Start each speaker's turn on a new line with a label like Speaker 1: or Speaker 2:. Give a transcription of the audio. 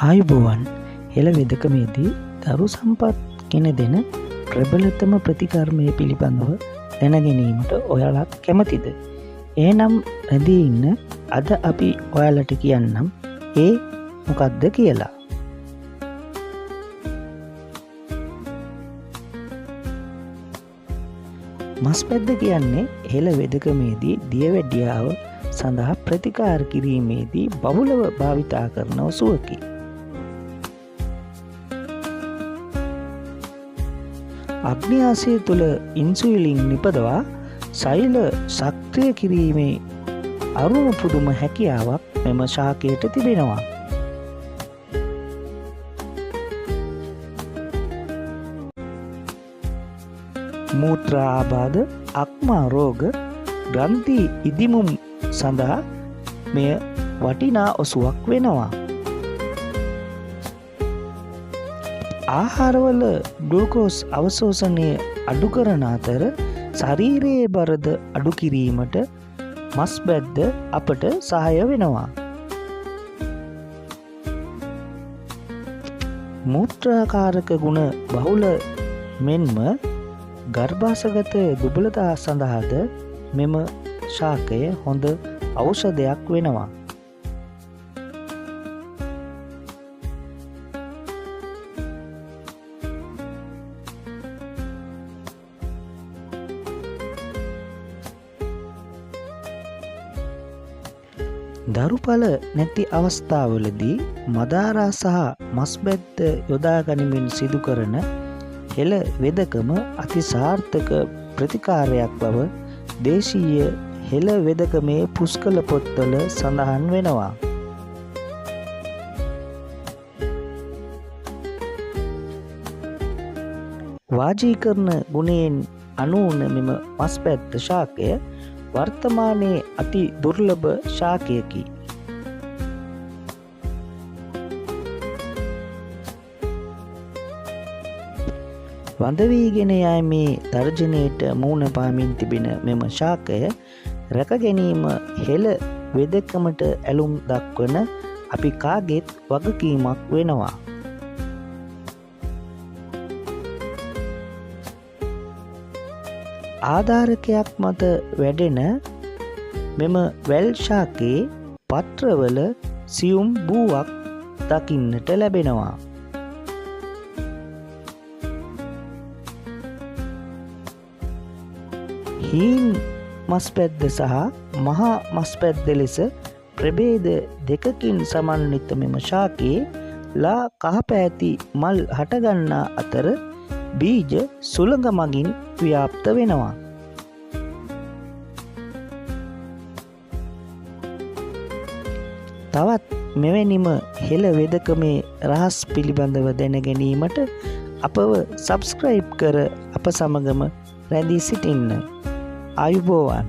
Speaker 1: ආයුබෝවන් හෙළ වෙදකමේදී දරු සම්පත් ගෙන දෙන ප්‍රබලතම ප්‍රතිකර්මය පිළිබඳව දැනගැනීමට ඔයාලත් කැමතිද? එහෙනම් රැඳී ඉන්න අද අපි ඔයාලට කියන්නම් ඒ මොකක්ද කියලා. මස් පැද්ද කියන්නේ හෙළ වෙදකමේදී දියවැඩියාව සඳහා ප්‍රතිකාර කිරීමේදී බහුලව භාවිතා කරන ඔසුවකි. අග්න්‍යාසය තුළ ඉන්සුලින් නිපදවා සෛල සක්‍රිය කිරීමේ අරුම පුදුම හැකියාවක් මෙම ශාකයට තිබෙනවා. මූත්‍රා ආබාධ, අක්මා රෝග, ග්‍රන්ථි ඉදිමුම් සඳහා මෙය වටිනා ඔසුවක් වෙනවා. ආහාරවල ග්ලූකෝස් අවශෝෂණය අඩු කරන අතර ශරීරයේ බරද අඩු කිරීමට මස් පැද්ද අපට සහාය වෙනවා. මූත්‍රාකාරක ගුණ බහුල මෙන්ම ගර්භාෂගත දුබලතා සඳහාද මෙම ශාකය හොඳ ඖෂධයක් වෙනවා. දරුඵල නැති අවස්ථාවලදී මදාරා සහ මස් පැද්ද යොදා ගනිමින් සිදු කරන හෙළ වෙදකම අතිසාර්ථක ප්‍රතිකාරයක් බව දේශීය හෙළ වෙදකමේ පුස්කල පොත්වල සඳහන් වෙනවා. වාජීකරණ ගුණයෙන් අනූන මෙම මස් පැද්ද ශාකය වර්තමානයේ අති දුර්ලභ ශාකයකි. වඳවීගෙන යෑමේ තර්ජනයට මුහුණ පාමින් තිබෙන මෙම ශාකය රැක ගැනීම හෙළ වෙදකමට ඇලුම් දක්වන අපි කාගෙත් වගකීමක් වෙනවා. ආධාරකයක් මත වැඩෙන මෙම වැල් ශාකයේ පත්‍රවල සියුම් බූවක් දකින්නට ලැබෙනවා. හීන් මස් පැද්ද සහ මහා මස් පැද්ද ලෙස ප්‍රභේද දෙකකින් සමන්විත මෙම ශාකයේ ලා කහපෑති මල් හටගන්නා අතර බීජ සුළඟ මගින් ව්‍යාප්ත වෙනවා. තවත් මෙවැනිම හෙළ වෙදකමේ රහස් පිළිබඳව දැන ගැනීමට අපව සබ්ස්ක්‍රයිබ් කර අප සමගම රැඳී සිටින්න. ආයුබෝවන්.